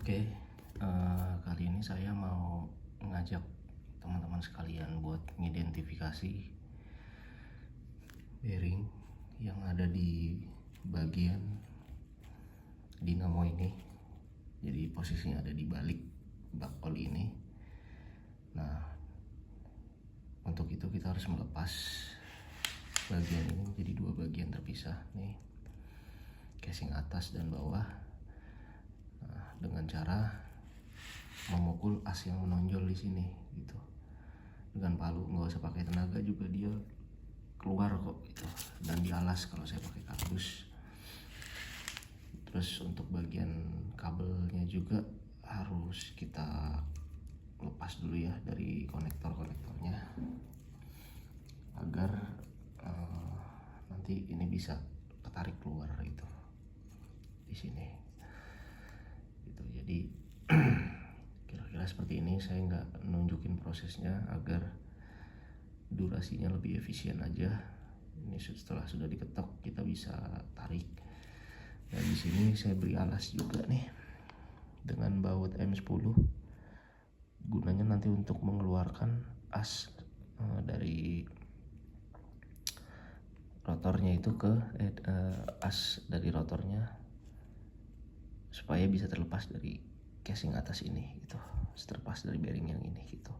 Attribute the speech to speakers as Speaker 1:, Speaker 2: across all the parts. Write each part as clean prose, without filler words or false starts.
Speaker 1: Oke, kali ini saya mau ngajak teman-teman sekalian buat ngidentifikasi bearing yang ada di bagian dinamo ini. Jadi posisinya ada di balik bak oli ini. Nah, untuk itu kita harus melepas bagian ini menjadi dua bagian terpisah nih, casing atas dan bawah. Nah, dengan cara memukul as yang menonjol di sini gitu dengan palu, nggak usah pakai tenaga juga dia keluar kok gitu, dan dialas kalau saya pakai kardus. Terus untuk bagian kabelnya juga harus kita lepas dulu ya dari konektornya agar nanti ini bisa ketarik keluar itu di sini gitu. Jadi kira-kira seperti ini, saya nggak nunjukin prosesnya agar durasinya lebih efisien aja. Ini setelah sudah diketok kita bisa tarik. Nah, di sini saya beri alas juga nih dengan baut M10, gunanya nanti untuk mengeluarkan as dari rotornya itu ke as dari rotornya supaya bisa terlepas dari casing atas ini gitu, terlepas dari bearing yang ini gitu.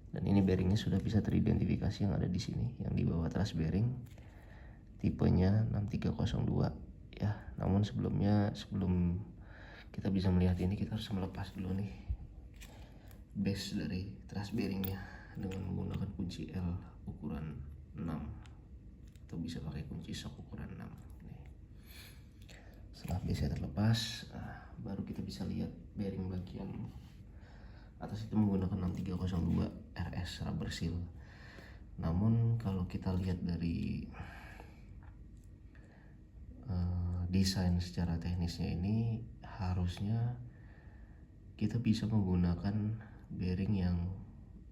Speaker 1: Dan ini bearingnya sudah bisa teridentifikasi yang ada di sini, yang di bawah truss bearing tipenya 6302 ya. Namun sebelum kita bisa melihat ini, kita harus melepas dulu nih base dari truss bearingnya dengan menggunakan kunci L ukuran 6 atau bisa pakai kunci sok ukuran 6 nih. Setelah base terlepas, baru kita bisa lihat bearing bagian atas itu menggunakan 6302 RS rubber seal. Namun kalau kita lihat dari desain secara teknisnya ini, harusnya kita bisa menggunakan bearing yang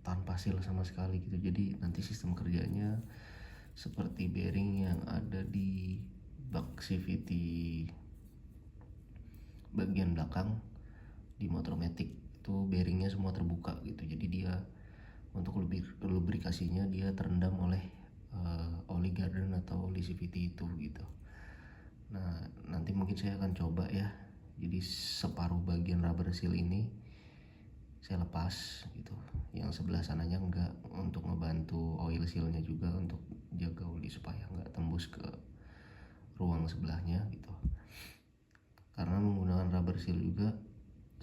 Speaker 1: tanpa seal sama sekali gitu. Jadi nanti sistem kerjanya seperti bearing yang ada di bak CVT bagian belakang di motor matic itu, bearingnya semua terbuka gitu. Jadi dia untuk lubrikasinya dia terendam oleh oli garden atau oli CVT itu gitu. Nah, nanti mungkin saya akan coba ya, jadi separuh bagian rubber seal ini saya lepas gitu, yang sebelah sananya enggak, untuk ngebantu oil sealnya juga untuk jaga oli supaya enggak tembus ke ruang sebelahnya gitu. Karena menggunakan rubber seal juga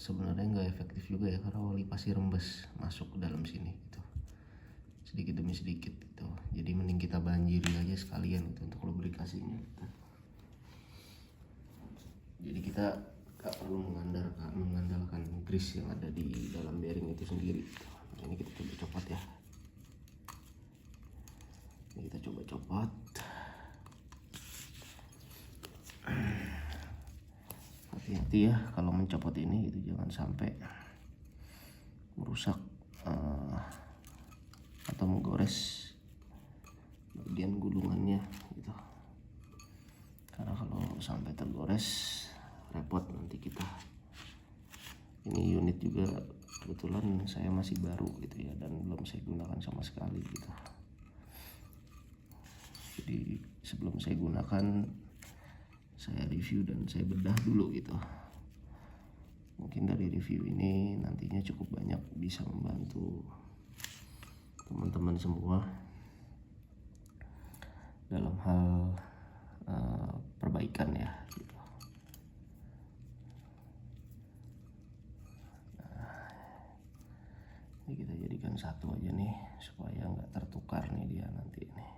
Speaker 1: sebenarnya nggak efektif juga ya, karena oli pasti rembes masuk ke dalam sini gitu, sedikit demi sedikit gitu. Jadi mending kita banjiri aja sekalian gitu untuk lubrikasinya gitu. Jadi kita nggak perlu mengandalkan grease yang ada di dalam bearing itu sendiri gitu. Nah, ini kita coba copot ya. Ini kita coba copot. Hati-hati ya kalau mencopot ini gitu, jangan sampai merusak atau menggores bagian gulungannya gitu. Karena kalau sampai tergores repot nanti kita. Ini unit juga kebetulan saya masih baru gitu ya, dan belum saya gunakan sama sekali gitu. Jadi sebelum saya gunakan, saya review dan saya bedah dulu gitu. Mungkin dari review ini nantinya cukup banyak bisa membantu teman-teman semua dalam hal perbaikan ya gitu. Nah, ini kita jadikan satu aja nih supaya nggak tertukar nih dia nanti nih.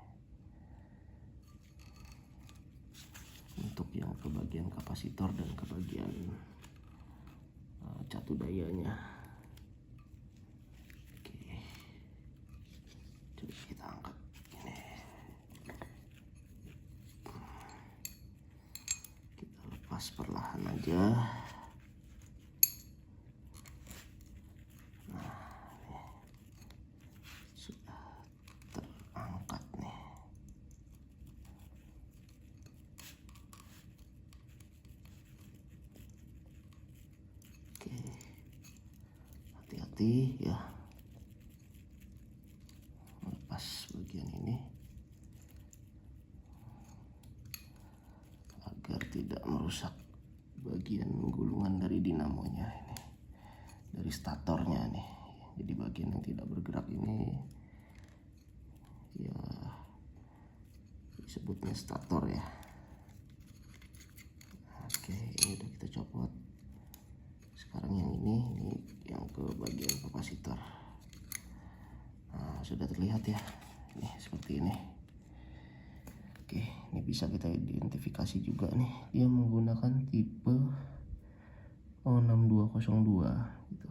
Speaker 1: Untuk yang ke bagian kapasitor dan ke bagian catu dayanya. Oke, coba kita angkat ini, kita lepas perlahan aja. Nah, ini sudah terangkat nih. Oke, hati-hati ya, melepas bagian ini agar tidak merusak bagian gulungan dari dinamonya ini, dari statornya nih. Jadi bagian yang tidak bergerak ini ya disebutnya stator ya. Oke, ini udah kita copot. Sekarang yang ini yang ke bagian kapasitor. Nah, sudah terlihat ya, nih seperti ini. Oke, ini bisa kita identifikasi juga nih, dia menggunakan tipe 6202 gitu.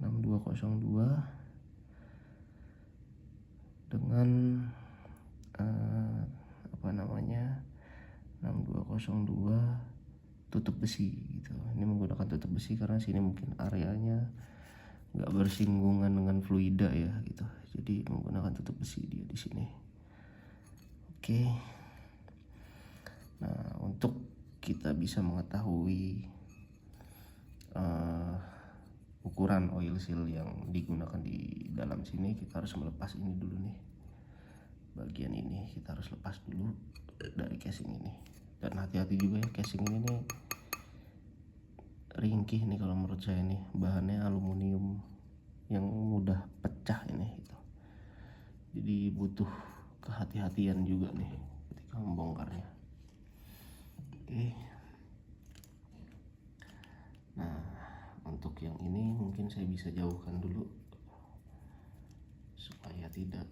Speaker 1: 6202 dengan apa namanya 6202 tutup besi gitu. Ini menggunakan tutup besi karena sini mungkin areanya nggak bersinggungan dengan fluida ya gitu. Jadi menggunakan tutup besi dia di sini. Oke. Nah, untuk kita bisa mengetahui ukuran oil seal yang digunakan di dalam sini, kita harus melepas ini dulu nih. Bagian ini kita harus lepas dulu dari casing ini. Dan hati-hati juga ya, casing ini nih ringkih nih kalau menurut saya nih, bahannya aluminium yang mudah pecah ini gitu. Jadi butuh kehati-hatian juga nih ketika membongkarnya. Oke. Nah, untuk yang ini mungkin saya bisa jauhkan dulu supaya tidak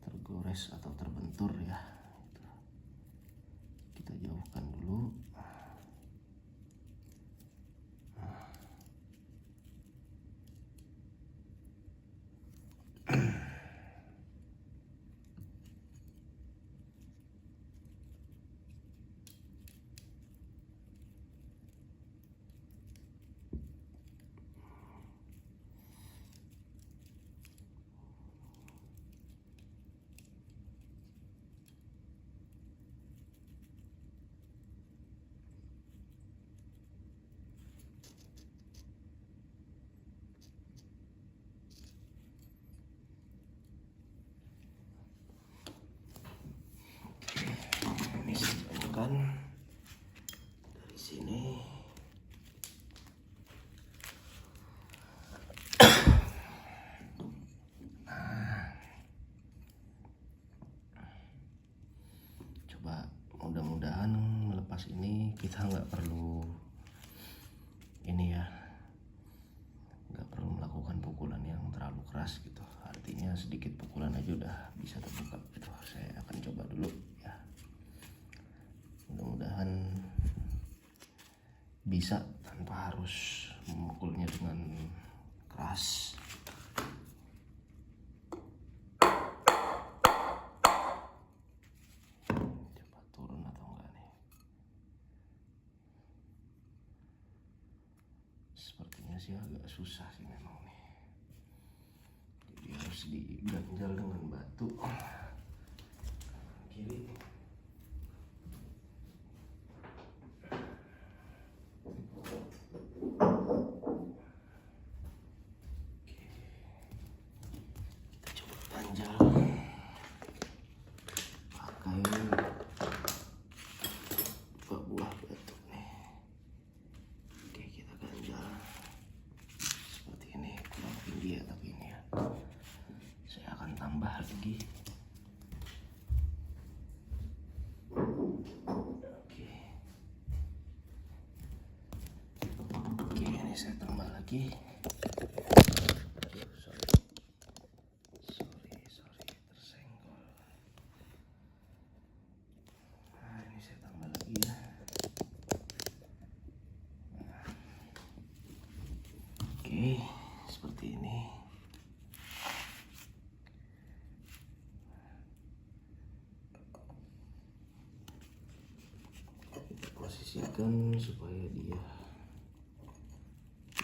Speaker 1: tergores atau terbentur ya. Kita jauhkan dulu. Dari sini coba, mudah-mudahan melepas ini kita nggak perlu ini ya, nggak perlu melakukan pukulan yang terlalu keras gitu. Artinya sedikit pukulan aja udah bisa terbuka gitu. Saya akan coba dulu ya, mudah-mudahan bisa tanpa harus memukulnya dengan keras. Coba turun atau enggak nih. Sepertinya sih agak susah sih memang nih. Jadi harus diganjal dengan batu kiri. Saya tambah lagi. Sorry, tersenggol. Nah, ini saya tambah lagi ya. Oke, seperti ini. Kita posisikan supaya dia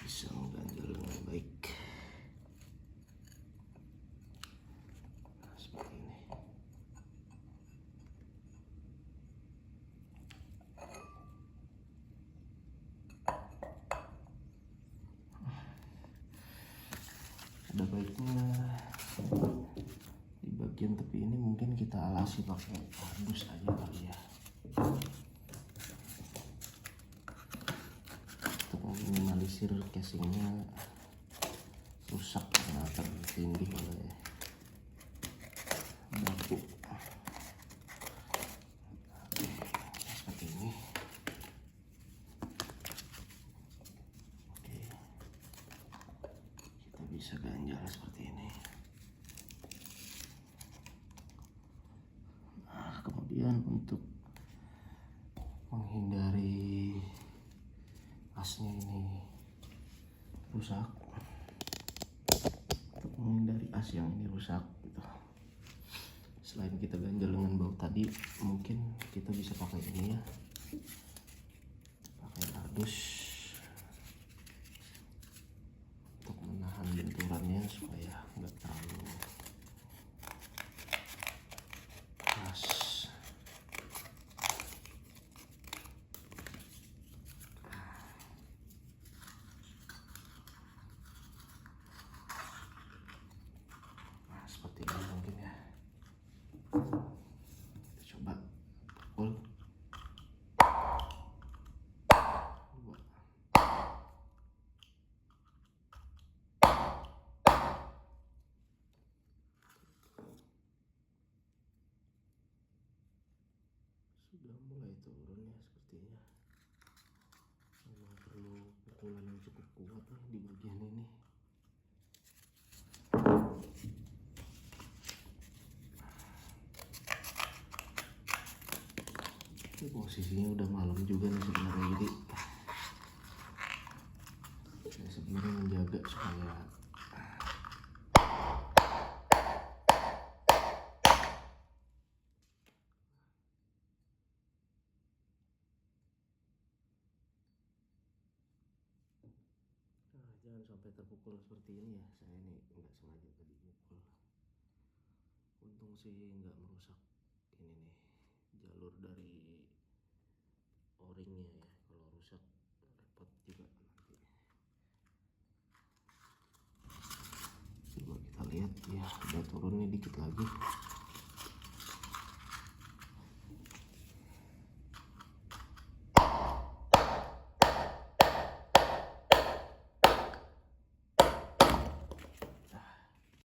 Speaker 1: bisa mengganjal dengan baik. Nah, seperti ini. demikian, tapi ini mungkin kita alasi pakai kardus aja kali ya, untuk meminimalisir casingnya rusak karena tertindih oleh batu. Oke, seperti ini. Oke, kita bisa ganjal seperti ini. Nah, kemudian untuk menghindari asnya ini rusak, untuk menghindari as yang ini rusak gitu, selain kita ganjel dengan baut tadi, mungkin kita bisa pakai ini ya, pakai kardus untuk menahan benturannya supaya nggak terlalu keras. Nah, seperti ini mungkin ya. Kita coba pukul. Sudah mulai turun ya sepertinya. Memang perlu pukulan yang cukup kuat nih di bagian ini. Ini posisinya udah malam juga nih sebenarnya, jadi saya sebenarnya menjaga supaya jangan sampai terpukul seperti ini ya. Saya ini nggak sengaja tadi pukul. Untung sih nggak merusak ini nih, jalur dari o-ringnya ya. Kalau rusak repot juga.